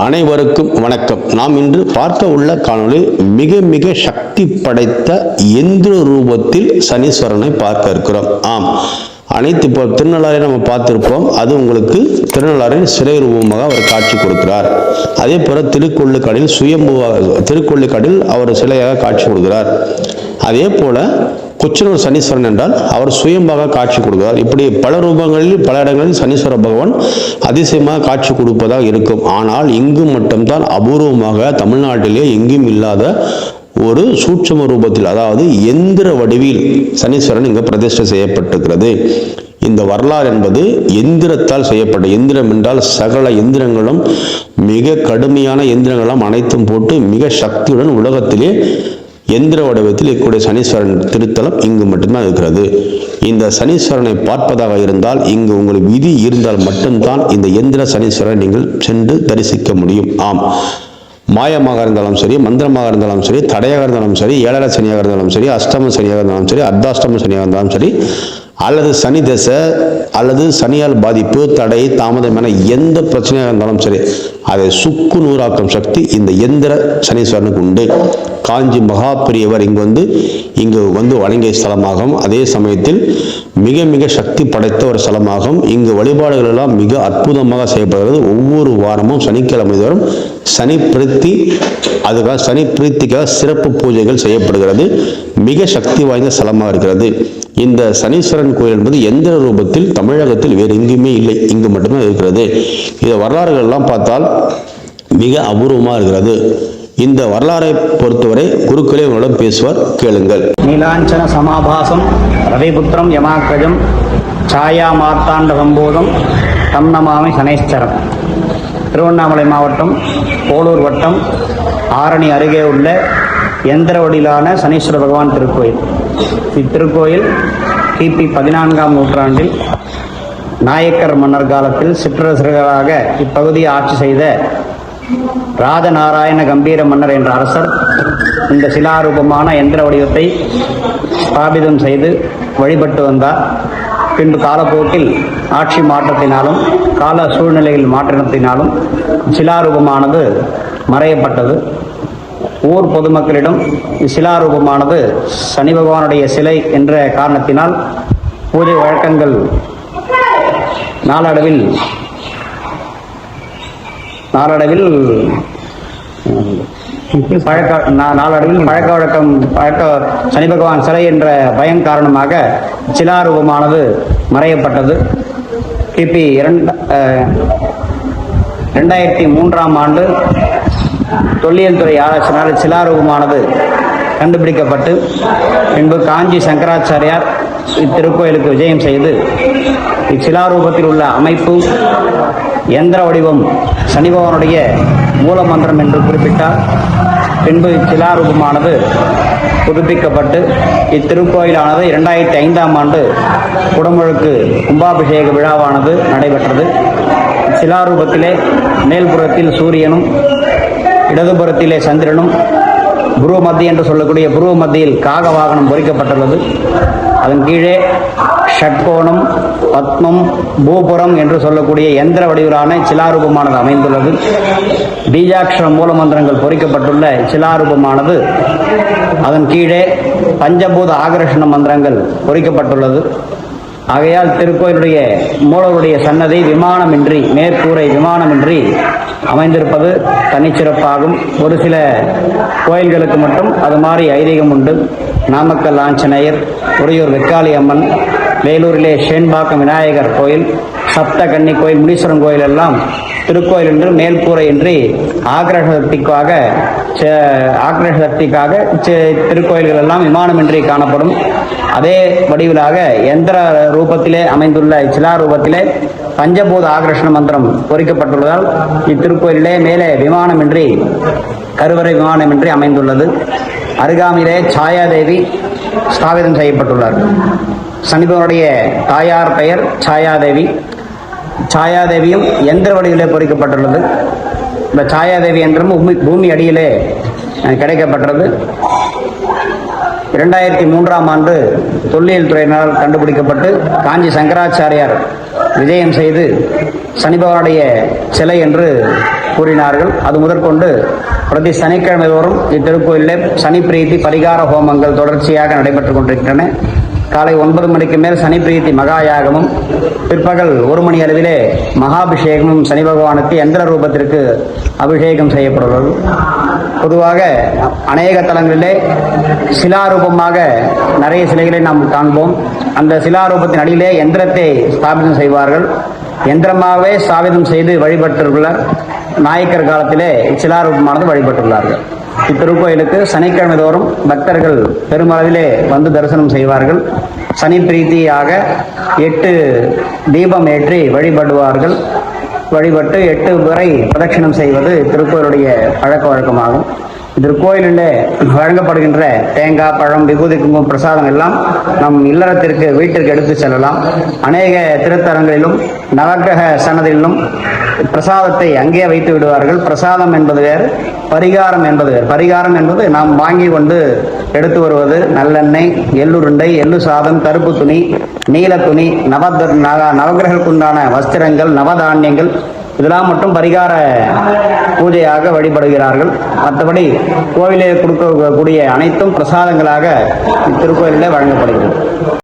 அனைவருக்கும் வணக்கம். நாம் இன்று பார்க்க உள்ள காணொளி மிக மிக சக்தி படைத்த எந்திர ரூபத்தில் சனீஸ்வரனை பார்க்க இருக்கிறோம். ஆம், அனைத்து இப்போ திருநள்ளாறை நம்ம பார்த்திருப்போம். அது உங்களுக்கு திருநள்ளாறின் சிறை ரூபமாக அவர் காட்சி கொடுக்கிறார். அதே போல திருக்கொள்ளுக்காடில் திருக்கொள்ளுக்காடில் அவர் சிலையாக காட்சி கொடுக்கிறார். அதே போல கொச்சனூர் சனீஸ்வரன் என்றால் அவர் சுயம்பாக காட்சி கொடுக்கிறார். இப்படி பல ரூபங்களில் பல இடங்களில் சனீஸ்வர பகவான் அதிசயமாக காட்சி கொடுப்பதாக இருக்கும். ஆனால் இங்கு மட்டும்தான் அபூர்வமாக தமிழ்நாட்டிலே எங்கும் இல்லாத ஒரு சூட்சும ரூபத்தில், அதாவது எந்திர வடிவில் சனீஸ்வரன் இங்கு பிரதிஷ்டை செய்யப்பட்டிருக்கிறது. இந்த வரலாறு என்பது எந்திரத்தால் செய்யப்பட்ட, எந்திரம் என்றால் சகல எந்திரங்களும் மிக கடுமையான எந்திரங்களும் அனைத்தும் போட்டு மிக சக்தியுடன் உலகத்திலே எந்திர வடிவத்தில் இருக்கக்கூடிய சனீஸ்வரன் திருத்தலம் இங்கு மட்டும்தான் இருக்கிறது. இந்த சனீஸ்வரனை பார்ப்பதாக இருந்தால், இங்கு உங்களுக்கு விதி இருந்தால் மட்டும்தான் இந்த எந்திர சனீஸ்வரனை நீங்கள் சென்று தரிசிக்க முடியும். ஆம், மாயமாக இருந்தாலும் சரி, மந்திரமாக இருந்தாலும் சரி, தடையாக இருந்தாலும் சரி, ஏழரை சனியாக இருந்தாலும் சரி, அஷ்டம சனியாக இருந்தாலும் சரி, அர்த்தாஷ்டம சனியாக இருந்தாலும் சரி, அல்லது சனி தசை அல்லது சனியால் பாதிப்பு, தடை, தாமதம் என எந்த பிரச்சனையாக இருந்தாலும் சரி, அதை சுக்கு நூறாக்கும் சக்தி இந்த எந்திர சனீஸ்வரனுக்கு உண்டு. காஞ்சி மகா பெரியவர் இங்கு வந்து வணங்கிய ஸ்தலமாகவும், அதே சமயத்தில் மிக மிக சக்தி படைத்த ஒரு ஸ்தலமாகவும், இங்கு வழிபாடுகள் எல்லாம் மிக அற்புதமாக செய்யப்படுகிறது. ஒவ்வொரு வாரமும் சனிக்கிழமை தோறும் சனி பிரீத்திக்காக சிறப்பு பூஜைகள் செய்யப்படுகிறது. மிக சக்தி வாய்ந்த ஸ்தலமாக இருக்கிறது. இந்த சனீஸ்வரன் கோயில் என்பது எந்திர ரூபத்தில் தமிழகத்தில் வேறு எங்குமே இல்லை, இங்கு மட்டும்தான் இருக்கிறது. இந்த வரலாறுகள் எல்லாம் பார்த்தால் மிக அபூர்வமாக இருக்கிறது. இந்த வரலாறை பொறுத்தவரை குருக்களே உங்களிடம் பேசுவார், கேளுங்கள். நீலாஞ்சன சமாபாசம் ரவிபுத்திரம் யமாக்கிரஜம் சாயா மார்த்தாண்ட சம்போதம் தம் நமாமி சனேஸ்வரம். திருவண்ணாமலை மாவட்டம் போலூர் வட்டம் ஆரணி அருகே உள்ள எந்திர வடிவிலான சனீஸ்வர பகவான் திருக்கோயில். இத்திருக்கோயில் கிபி 14ஆம் நூற்றாண்டில் நாயக்கர் மன்னர் காலத்தில் சிற்றரசர்களாக இப்பகுதியை ஆட்சி செய்த ராஜநாராயண கம்பீர மன்னர் என்ற அரசர் இந்த சிலாரூபமான எந்திர வடிவத்தை ஸ்தாபிதம் செய்து வழிபட்டு வந்தார். பின்பு காலப்போக்கில் ஆட்சி மாற்றத்தினாலும் கால சூழ்நிலையில் மாற்றத்தினாலும் சிலாரூபமானது மறையப்பட்டது. ஊர் பொதுமக்களிடம் சிலாரூபமானது சனி பகவானுடைய சிலை என்ற காரணத்தினால் பூஜை வழக்கங்கள் நாளடைவில் பழக்க வழக்கம் சனி பகவான் சிலை என்ற பயம் காரணமாக சிலாரூபமானது மறையப்பட்டது. கிபி 2003ஆம் ஆண்டு தொல்லியல் துறை ஆராய்ச்சியினால் சிலாரூபமானது கண்டுபிடிக்கப்பட்டு பின்பு காஞ்சி சங்கராச்சாரியார் இத்திருக்கோயிலுக்கு விஜயம் செய்து இச்சிலாரூபத்தில் உள்ள அமைப்பு, எந்திர வடிவம் சனி பகவானுடைய மூல மந்திரம் என்று குறிப்பிட்டார். பின்பு இச்சிலாரூபமானது புதுப்பிக்கப்பட்டு இத்திருக்கோயிலானது 2005ஆம் ஆண்டு குடமுழுக்கு கும்பாபிஷேக விழாவானது நடைபெற்றது. சிலாரூபத்திலே மேல்புறத்தில் சூரியனும் இடதுபுறத்திலே சந்திரனும் புருவ மத்தி என்று சொல்லக்கூடிய புருவ மத்தியில் காக வாகனம் பொறிக்கப்பட்டுள்ளது. அதன் கீழே ஷட்கோணம், பத்மம், பூபுரம் என்று சொல்லக்கூடிய எந்திர வடிவிலான சிலாரூபமானது அமைந்துள்ளது. பீஜாட்சர மூலமந்திரங்கள் பொறிக்கப்பட்டுள்ள சிலாரூபமானது அதன் கீழே பஞ்சபூத ஆகர்ஷண மந்திரங்கள் பொறிக்கப்பட்டுள்ளது. ஆகையால் திருக்கோயிலுடைய மூலவருடைய சன்னதி விமானமின்றி, மேற்கூரை விமானமின்றி அமைந்திருப்பது தனிச்சிறப்பாகும். ஒரு சில கோயில்களுக்கு மட்டும் அது மாதிரி ஐதீகம் உண்டு. நாமக்கல் ஆஞ்சநேயர், உறையூர் வெக்காளி அம்மன், வேலூரிலே ஷேன்பாக்கம் விநாயகர் கோயில், சப்த கன்னி கோயில், முனீஸ்வரன் கோயில் எல்லாம் திருக்கோயில் என்று மேல்கூரை இன்றி ஆக்ரேஷ சக்திக்காக திருக்கோயில்கள் எல்லாம் விமானமின்றி காணப்படும். அதே வடிவிலாக எந்திர ரூபத்திலே அமைந்துள்ள சிலாரூபத்திலே பஞ்சபூத ஆகர்ஷண மந்திரம் பொறிக்கப்பட்டுள்ளதால் இத்திருக்கோயிலே மேலே விமானமின்றி, கருவறை விமானமின்றி அமைந்துள்ளது. அருகாமையிலே சாயாதேவி ஸ்தாபிதம் செய்யப்பட்டுள்ளார். சனிபவனுடைய தாயார் பெயர் சாயாதேவி. சாயாதேவியும் எந்திர வடிவிலே பொறிக்கப்பட்டுள்ளது. இந்த சாயாதேவி என்றும் பூமி அடியிலே கிடைக்கப்பட்டது. 2003ஆம் ஆண்டு தொல்லியல் துறையினரால் கண்டுபிடிக்கப்பட்டு காஞ்சி சங்கராச்சாரியார் விஜயம் செய்து சனி பகவானுடைய சிலை என்று கூறினார்கள். அது முதற்கொண்டு பிரதி சனிக்கிழமை தோறும் இத்திருக்கோயிலில் சனி பிரீத்தி பரிகார ஹோமங்கள் தொடர்ச்சியாக நடைபெற்றுக் கொண்டிருக்கின்றன. காலை 9 மணிக்கு மேல் சனி பிரீத்தி மகா யாகமும், பிற்பகல் 1 மணி அளவிலே மகாபிஷேகமும் சனி பகவானுக்கு எந்திர ரூபத்திற்கு அபிஷேகம் செய்யப்படுகிறது. பொதுவாக அநேக தலங்களிலே சிலாரூபமாக நிறைய சிலைகளை நாம் காண்போம். அந்த சிலாரூபத்தின் அடியிலே எந்திரத்தை ஸ்தாபிதம் செய்வார்கள். எந்திரமாகவே ஸ்தாபிதம் செய்து வழிபட்டுள்ள நாயக்கர் காலத்திலே சிலாரூபமானது வழிபட்டுள்ளார்கள். இத்திருக்கோயிலுக்கு சனிக்கிழமை தோறும் பக்தர்கள் பெருமளவிலே வந்து தரிசனம் செய்வார்கள். சனி பிரீத்தியாக 8 தீபம் ஏற்றி வழிபடுவார்கள். வழிபட்டு 8 முறை பிரதட்சணம் செய்வது திருக்கோயிலுடைய பழக்க வழக்கமாகும். திருக்கோயிலில் வழங்கப்படுகின்ற தேங்காய், பழம், விபூதி, குங்குமம், பிரசாதம் எல்லாம் நம் இல்லறத்திற்கு வீட்டிற்கு எடுத்து செல்லலாம். அநேக திருத்தலங்களிலும் நவக்கிரக சன்னதிகளிலும் பிரசாதத்தை அங்கே வைத்து விடுவார்கள். பிரசாதம் என்பது வேறு, பரிகாரம் என்பது வேறு. பரிகாரம் என்பது நாம் வாங்கி கொண்டு எடுத்து வருவது நல்லெண்ணெய், எள்ளுருண்டை, எள்ளு சாதம், கருப்பு துணி, நீல துணி, நவகிரகங்களுக்குண்டான வஸ்திரங்கள், நவதானியங்கள், இதெல்லாம் மட்டும் பரிகார பூஜையாக வழிபடுகிறார்கள். மற்றபடி கோவிலில் கொடுக்கக்கூடிய அனைத்தும் பிரசாதங்களாக இத்திருக்கோயிலில் வழங்கப்படுகிறது.